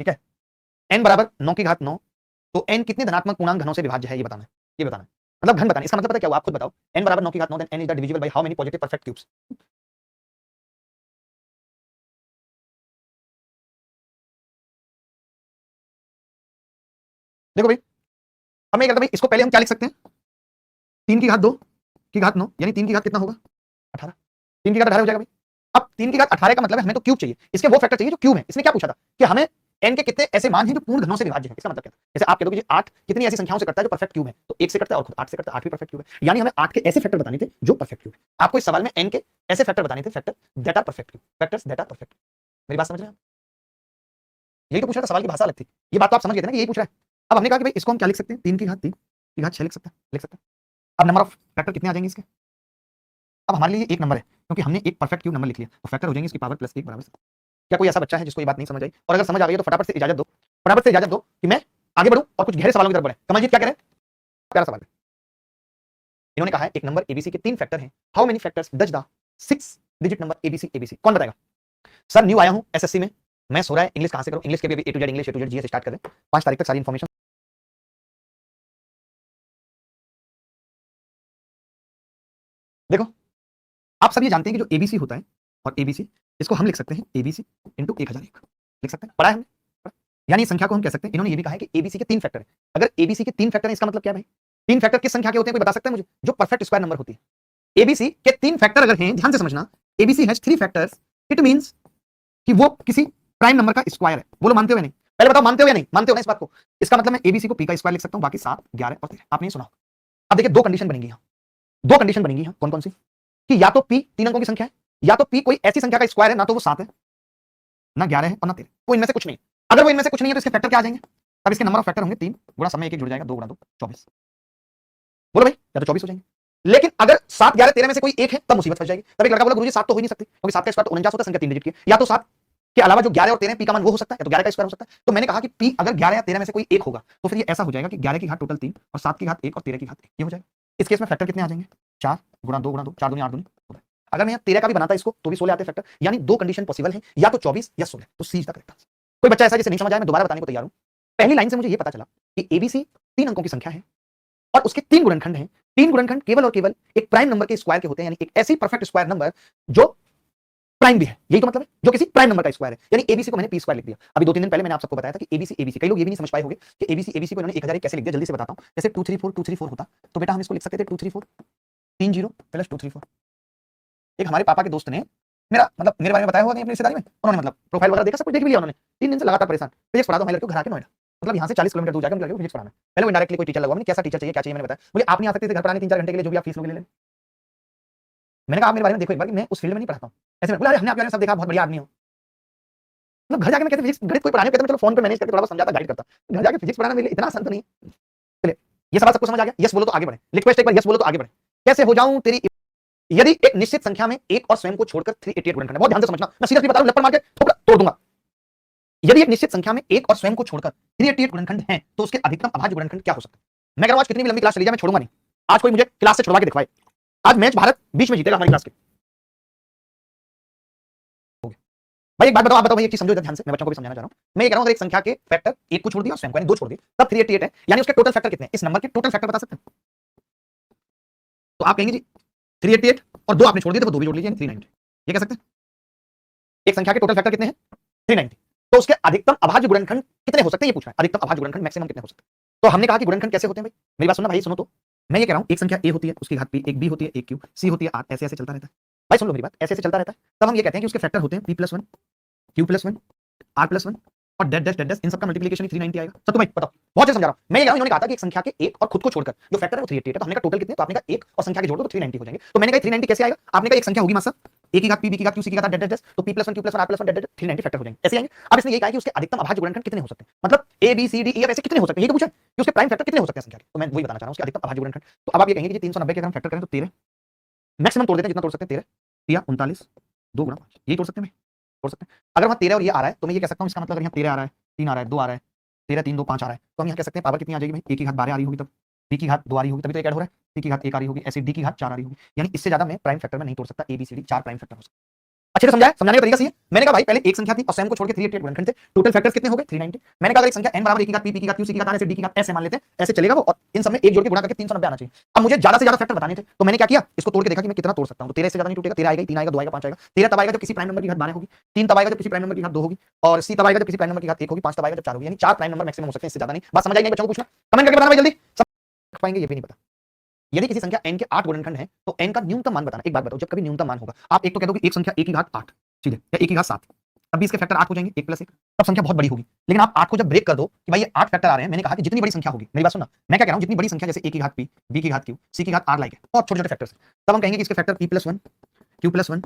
ठीक है। n बराबर 9 की घात 9, तो n कितने धनात्मक पूर्णांक घनों से विभाज्य है ये बताना है, ये बताना है। मतलब घन बताना है, इसका मतलब पता है क्या हुआ, आप खुद बताओ। n बराबर 9 की घात 9, then n is the divisible by how many positive perfect cubes. देखो भाई, अब मैं ये कहता भाई, इसको पहले हम क्या लिख सकते हैं, 3 की घात 2 की घात 9, यानी 3 की घात कितना होगा 18, 3 की घात 18 हो जाएगा भाई। अब 3 की घात 18 का मतलब है हमें तो क्यूब चाहिए, इसके वो फैक्टर चाहिए जो क्यूब है। इसने क्या पूछा था कि हमें n के कितने ऐसे मान हैं जो पूर्ण घनों से विभाज्य है। इसका मतलब क्या था, जैसे आप कह दो कि 8 कितनी ऐसी संख्याओं से करता है जो परफेक्ट क्यूब है, तो 1 से करता है और खुद 8 से करता है, 8 भी परफेक्ट क्यूब है। यानी हमें 8 के ऐसे फैक्टर बताने थे जो परफेक्ट क्यूब है। आपको इस सवाल में n के ऐसे फैक्टर बताने थे, factor that are perfect cube, factors that are perfect. मेरी बात समझ रहे हैं आप? यही तो पूछ रहा था, सवाल की भाषा अलग थी। ये बात तो आप समझ गए थे ना कि यही पूछ रहा है। अब हमने कहा कि भाई इसको हम क्या लिख सकते हैं, 3 की घात 3 की घात 6 लिख सकते हैं, लिख सकते हैं। अब नंबर ऑफ फैक्टर कितने आ जाएंगे इसके, अब हमारे लिए एक नंबर है क्योंकि हमने एक परफेक्ट क्यूब नंबर लिख लिया, तो फैक्टर हो जाएंगे इसकी पावर प्लस 1 बराबर 7। क्या कोई ऐसा बच्चा है जिसको ये बात नहीं समझ आई, और अगर समझ आ गई है तो फटाफट से इजाजत दो, फटाफट से इजाजत दो कि मैं आगे बढ़ूं और कुछ गहरे सवालों की तरफ बढ़े। कमलजीत क्या कह रहे हैं, प्यारा सवाल है। इन्होंने कहा है एक नंबर एबीसी के 3 फैक्टर हैं, how many factors does the 6 digit number ABC ABC, कौन बताएगा। सर न्यू आया हूं एसएससी में, मैं सो रहा है, इंग्लिश कहां से करूं, इंग्लिश के भी A to Z English, A to Z GS start करें, 5 तारीख तक सारी इंफॉर्मेशन। देखो, आप सब ये जानते हैं कि जो एबीसी होता है और एबीसी, इसको हम लिख सकते हैं एबीसी इंटू 1001, लिख सकते हैं, पढ़ा है हमने। यानी इस संख्या को हम कह सकते हैं, इन्होंने ये भी कहा है कि एबीसी के 3 फैक्टर हैं। अगर एबीसी के 3 फैक्टर हैं, इसका मतलब क्या है भाई, 3 फैक्टर किस संख्या के होते हैं, कोई बता सकता है मुझे, जो परफेक्ट स्क्वायर नंबर होती है। एबीसी के 3 फैक्टर अगर हैं, ध्यान से समझना, ABC has 3 factors, it means कि वो किसी प्राइम नंबर का स्क्वायर है। बोलो मानते हो या नहीं, पहले बताओ मानते हो या नहीं, मानते हो ना इस बात को। इसका मतलब मैं एबीसी को पी का स्क्वायर लिख सकता हूं, बाकी 7 11 और 13 आपने सुना। अब देखिए दो कंडीशन बनेंगी यहां, दो कंडीशन बनेंगी यहां, कौन कौन सी, कि या तो पी 3 अंकों की संख्या है, या तो पी कोई ऐसी संख्या का स्क्वायर है, ना तो वो 7 है, ना 11 है और ना 13, वो इनमें से कुछ नहीं है। अगर वो इनमें से कुछ नहीं है तो इसके फैक्टर क्या आ जाएंगे, अब इसके नंबर ऑफ फैक्टर होंगे 3 गुणा समय 1 जुड़ जाएगा, 2 गुणा 2 24। बोलो भाई, या तो 24 हो जाएंगे। लेकिन अगर 7 11 13 में से कोई एक है तब मुसीबत फंस जाएगी। तब एक लड़का बोला गुरुजी 7 तो हो ही नहीं सकती, क्योंकि 7 का स्क्वायर तो 49 होता है, संख्या 3 डिजिट की, या तो 7 के अलावा जो 11 और 13 पी का मान वो हो सकता है, या तो 11 का स्क्वायर हो सकता है। तो मैंने कहा कि पी अगर 11 या 13 में से कोई एक होगा तो फिर ये ऐसा हो जाएगा कि 11 की घात टोटल 3 और 7 की घात 1 और 13 की घात 1, ये हो जाएगा। इस केस में फैक्टर कितने आ जाएंगे, 4 गुणा 2 गुणा 2, 4 दूनी 8 दूनी 16। अगर मैं 13 का भी बनाता इसको तो भी 16 आते फैक्टर, यानी दो कंडीशन पॉसिबल है, या तो 24 या 16, तो सी इज द करेक्ट आंसर। कोई बच्चा ऐसा जिसे नहीं समझ आया, मैं दोबारा बताने को तैयार हूं। पहली लाइन से मुझे ये पता चला कि एबीसी 3 अंकों की संख्या है और उसके 3 गुणनखंड हैं। 3 गुणनखंड केवल और केवल एक प्राइम नंबर के स्क्वायर के होते हैं, यानी एक ऐसी परफेक्ट स्क्वायर नंबर जो प्राइम भी है, यही तो मतलब है, जो किसी प्राइम नंबर का स्क्वायर है। यानी एबीसी को मैंने पी स्क्वायर लिख दिया। अभी 2-3 दिन पहले मैंने आप सबको बताया था कि एबीसी एबीसी, कई लोग ये भी नहीं समझ पाए होंगे कि एबीसी एबीसी को इन्होंने 1001 कैसे लिख दिया। जल्दी से बताता हूं, जैसे 234 होता तो बेटा हम इसको लिख सकते थे 234 30 प्लस 234। एक हमारे पापा के दोस्त ने मेरा मतलब मेरे बारे में बताया हुआ नहीं अपनी रिश्तेदारी में, उन्होंने मतलब प्रोफाइल वगैरह देखा, सब कुछ देख भी लिया उन्होंने। 3 दिन से लगातार परेशान, फिजिक्स पढ़ा दो हमारे लड़के को घर आके नोएडा, मतलब यहाँ से 40 किलोमीटर दूर जाकर लड़के को फिजिक्स पढ़ाना। पहले वो इंडायरेक्टली कोई टीचर लगा, मैंने कैसा टीचर चाहिए क्या चाहिए, मैंने बताया, बोले आप नहीं आ सकते थे घर पढ़ाने 3-4 घंटे के लिए, जो भी आप फीस लोगे ले लें। मैंने कहा आप मेरे बारे में देखो एक बार कि मैं उस फील्ड में नहीं पढ़ाता हूँ। ऐसे में बोला अरे हमने आपके बारे में सब देखा, बहुत बढ़िया आदमी हो। मतलब घर जाके मैं कहते फिजिक्स गणित कोई पढ़ाने कहते मैं चलो फोन पे मैनेज करके थोड़ा बहुत समझाता गाइड करता, घर जाके फिजिक्स पढ़ाना मेरे लिए इतना आसान तो नहीं है। चलिए ये सवाल सबको समझ आ गया, यस बोलो तो आगे बढ़े, रिक्वेस्ट एक बार यस बोलो तो आगे बढ़े। कैसे हो जाऊं तेरी, यदि एक निश्चित संख्या में एक और स्वयं को छोड़कर 388 गुणनखंड है, बहुत ध्यान से समझना, मैं सीधा बता रहा हूं, लपड़ मार के तोड़ दूंगा। यदि एक निश्चित संख्या में एक और स्वयं को छोड़कर 388 गुणनखंड है तो उसके अधिकतम अभाज्य गुणनखंड क्या हो सकता है। मैं कह रहा हूं आज कितनी भी लंबी क्लास चली जाए मैं छोड़ूंगा नहीं, आज कोई मुझे क्लास से छुड़वा के दिखवाए। आज मैच भारत बीच में जीतेगा हमारी क्लास के। भाई एक बात बताओ, आप बताओ भाई, एक चीज समझो ध्यान से, मैं बच्चों को भी समझाना चाह रहा हूं। मैं ये कह रहा हूं अगर एक संख्या के फैक्टर एक को छोड़ दिया और स्वयं को यानी 2 छोड़ दिए तब 388 है, यानी उसके टोटल फैक्टर कितने हैं, इस नंबर के टोटल फैक्टर बता सकते हैं। तो आप कहेंगे जी 388 और 2 आपने छोड़ दिए तो 2 भी जोड़ लीजिए 390, ये कह सकते हैं। एक संख्या के टोटल फैक्टर कितने हैं 390, तो उसके अधिकतम अभाज्य गुणनखंड कितने हो सकते हैं ये पूछ रहा है, अधिकतम अभाज्य गुणनखंड मैक्सिमम कितने हो सकते हैं। तो हमने कहा कि गुणनखंड कैसे होते हैं भाई, मेरी बात सुनना भाई, सुनो तो। मैं ये कह रहा हूं एक संख्या ए होती है उसकी घात p, एक बी होती है एक क्यू, सी होती है 8, ऐसे ऐसे चलता रहता है। भाई सुन लो मेरी बात, ऐसे ऐसे चलता रहता है, तब हम ये कहते हैं कि उसके फैक्टर होते हैं p+1 q+1 r+1 और डेट डेट डेट इनका मल्टीप्लिकेशन 390 आएगा। सब तुम्हें बताओ, बहुत समझा रहा हूं मैं। ये कह रहा हूं इन्होंने कहा था कि एक संख्या के एक और खुद को छोड़कर जो फैक्टर है वो 388 है, तो हमने कहा टोटल कितने, तो आपने कहा एक और संख्या के जोड़ दो तो 390 हो जाएंगे। तो मैंने कहा 390 कैसे आएगा, आपने कहा एक संख्या होगी मासा ए की घात p, b की घात q, c की घात डेट डेट, तो p+1 q+1 r+1 date date 390 factor हो जाएंगे, ऐसे आएंगे। अब इसने ये कहा कि उसके अधिकतम अभाज्य गुणनखंड कितने हो सकते हैं, मतलब a b c d e f ऐसे कितने हो सकते हैं, ये तो पूछा कि उसके प्राइम फैक्टर कितने हो सकते हैं संख्या के, तो मैं वही बताना चाह रहा हूं उसके अधिकतम अभाज्य गुणनखंड। तो अब आप ये कहेंगे कि 390 के अगर हम फैक्टर करें तो 13 मैक्सिमम तोड़ देते हैं, जितना तोड़ सकते हैं 13 या 39 2 गुणा 5, यही तोड़ सकते हैं, तोड़ सकते हैं। अगर वहां 13 और ये आ रहा है तो मैं ये कह सकता हूं इसका मतलब अगर यहाँ 13 आ रहा है, 3 आ रहा है, 2 आ रहा है, 13 3 2 5 आ रहा है, तो हम यहाँ कह सकते हैं पावर कितनी आ जाएगी भाई, a की घात 12 आ रही होगी, तब b की घात 2 आ रही होगी, तभी तो एक ऐड हो रहा है, c की घात 1 आ रही होगी, ऐसे d की घात 4 आ रही होगी, यानी इससे ज्यादा मैं प्राइम फैक्टर में नहीं तोड़ सकता, a b c d 4 prime factor हो सकता है। अच्छे से समझाया, समझाने का तरीका सही है। मैंने कहा भाई पहले एक संख्या थी और स्वयं को छोड़ के 388 गुणनखंड थे, टोटल फैक्टर्स कितने हो गए 390। मैंने कहा अगर एक संख्या n बराबर a की घात p p की घात q c की घात r ऐसे d की घात ऐसे मान लेते हैं, ऐसे चलेगा वो, और इन सब में एक जोड़ के गुणा करके 390 आना चाहिए। अब मुझे ज्यादा से ज्यादा फैक्टर बताने थे, तो मैंने क्या किया, इसको तोड़ के देखा कि मैं कितना तोड़ सकता हूं। तो 13 से ज्यादा नहीं टूटेगा, 13 आएगा, 3 आएगा, 2 आएगा, 5 आएगा। 13 तब आएगा जब किसी प्राइम नंबर की घात 12 होगी, 3 तब आएगा जब किसी प्राइम नंबर की घात 2 होगी, और c तब आएगा जब किसी प्राइम नंबर की घात 1 होगी, 5 तब आएगा जब 4 होगी। यानी 4 प्राइम नंबर मैक्सिमम हो सकते हैं, इससे ज्यादा नहीं। बात समझ आई नहीं? बच्चों को पूछना, कमेंट करके बताना भाई जल्दी। सब पाएंगे ये भी नहीं पता। यदि किसी संख्या n के 8 गुणनखंड है तो n का न्यूनतम मान बताना। एक बात बताओ, जब कभी न्यूनतम मान होगा, आप एक तो कह दो कि एक संख्या a की घात 8 सीधे, या a की घात 7, तब भी इसके फैक्टर 8 हो जाएंगे, 1 प्लस 1, तब संख्या बहुत बड़ी होगी। लेकिन आप 8 को जब ब्रेक कर दो कि भाई ये 8 फैक्टर आ रहे हैं, मैंने कहा कि जितनी बड़ी संख्या होगी, मेरी बात सुनना, मैं क्या कह रहा हूं, जितनी बड़ी संख्या जैसे a की घात p, b की घात q, c की घात r लाइक है, बहुत छोटे छोटे फैक्टर्स, तब हम कहेंगे कि इसके फैक्टर p + 1, q + 1,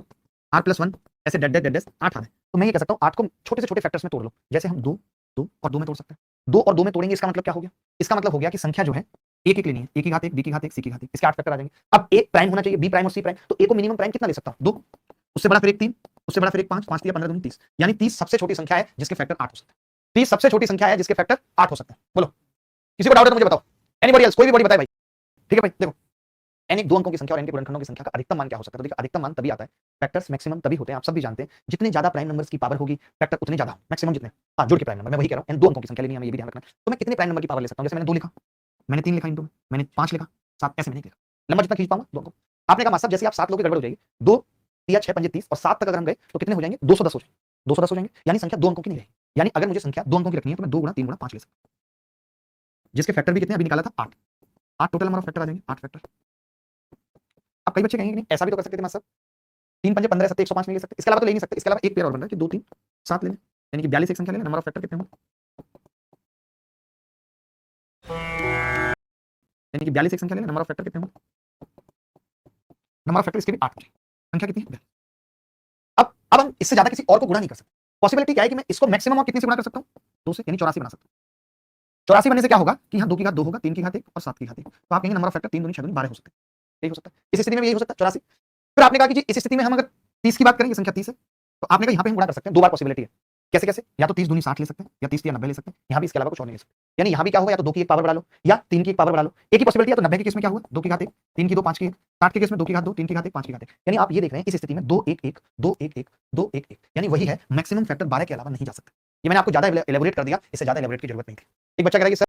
r + 1 ऐसे डेड डेड डेड 8 आ रहे हैं। तो मैं ये कह सकता हूं 8 को छोटे से छोटे फैक्टर्स में तोड़ लो, जैसे हम 2 2 और 2 में तोड़ सकते हैं। 2 और 2 में तोड़ेंगे, इसका मतलब क्या हो गया, इसका मतलब हो गया कि संख्या जो है एक एक लेनी है, a की घात 1, b की घात 1, c की घात 1, इसके 8 फैक्टर आ जाएंगे। अब एक प्राइम होना चाहिए, b प्राइम और c प्राइम, तो a को मिनिमम प्राइम कितना ले सकता हूं, 2, उससे बड़ा फिर एक 3, उससे बड़ा फिर एक 5, 5 3 15 30, यानी 30 सबसे छोटी संख्या है जिसके फैक्टर 8 हो सकते हैं। 30 सबसे छोटी संख्या है जिसके फैक्टर 8 हो सकते हैं। बोलो, किसी को डाउट है तो मुझे बताओ, एनीबॉडी एल्स, कोई भी बॉडी बताए भाई। ठीक है भाई, देखो n एक दो अंकों की संख्या और n के गुणनखंडों की संख्या का अधिकतम मान क्या हो सकता है। तो देखिए अधिकतम मान तभी आता है, फैक्टर्स मैक्सिमम तभी होते हैं, आप सब भी जानते हैं, जितने ज्यादा प्राइम नंबर्स की पावर होगी फैक्टर उतने ज्यादा, मैक्सिमम जितने, हाँ जुड़ के प्राइम नंबर, मैं वही कह रहा हूं, n दो अंकों की संख्या लेनी है, हमें ये भी ध्यान रखना है। तो मैं कितने प्राइम नंबर की पावर ले सकता हूं, जैसे मैंने 2 लिखा, मैंने 3 लिखा इंटू में, मैंने 5 लिखा, 7, ऐसे मैंने लिखा, लंबा जितना खींच पाऊंगा 2 अंकों। आपने कहा मास्टर जैसे आप 7 लोगे गड़बड़ हो जाएगी, 2 3 6 5 30 और 7 तक अगर हम गए तो कितने हो जाएंगे, 210 हो जाएंगे, 210 हो जाएंगे, यानी संख्या 2 अंकों की नहीं रहेगी। यानी अगर मुझे संख्या 2 अंकों की रखनी है तो मैं 2 गुणा 3 गुणा 5 ले सकता हूं, जिसके फैक्टर भी कितने अभी निकाला था 8, 8 टोटल नंबर ऑफ फैक्टर आ जाएंगे, 8 फैक्टर। अब कई बच्चे कहेंगे नहीं ऐसा भी तो कर सकते थे मास्टर, 3 पंजे 15 7 105 नहीं ले सकते, इसके अलावा तो ले नहीं सकते, इसके अलावा एक पेयर और बन रहा है कि 2 3 7 ले लें, यानी कि 42 एक संख्या ले लें, नंबर ऑफ फैक्टर कितने होंगे, यानी कि 42 एक संख्या ले लें, नंबर ऑफ फैक्टर कितने होंगे, नंबर ऑफ फैक्टर इसके भी 8 होंगे, संख्या कितनी है। अब हम इससे ज्यादा किसी और को गुणा नहीं कर सकते। पॉसिबिलिटी क्या है कि मैं इसको मैक्सिमम और कितने से गुणा कर सकता हूं, 2 से, यानी 84 बना सकता हूं। 84 बनने से क्या होगा कि यहां 2 की घात 2 होगा, 3 की घात 1 और 7 की घात 1, तो आप कहेंगे नंबर ऑफ फैक्टर 3 दूनी 6 दूनी 12 हो सकते हैं, यही हो सकता है। इस स्थिति में यही हो सकता है 84। फिर आपने कहा कि जी इस स्थिति में हम अगर 30 की बात करें, ये संख्या 30 है, तो आपने कहा यहाँ पे हम गुणा कर सकते हैं, 2 बार पॉसिबिलिटी है। कैसे कैसे, या तो 30 दूनी 60 ले सकते हैं, या 30 या 90 ले सकते हैं, यहाँ भी इसके अलावा कुछ और नहीं ले सकते। यानी यहाँ भी क्या होगा, या तो 2 की एक पावर बढ़ा लो या 3 की एक पावर बढ़ा लो, एक ही पॉसिबिलिटी है। तो 90 के केस में क्या हुआ, 2 की घात 1, 3 की 2 5 की 1, 60 के केस में 2 की घात 2, 3 की घात 1, 5 की घात 1। यानी आप ये देख रहे हैं इस स्थिति में 2 1 1 2 1 1 2 1 1, यानी वही है, मैक्सिमम फैक्टर 12 के अलावा नहीं जा सकता। ये मैंने आपको ज्यादा एलेबोरेट कर दिया, इससे ज्यादा एलेबोरेट की जरूरत नहीं थी। एक बच्चा कह रहा है कि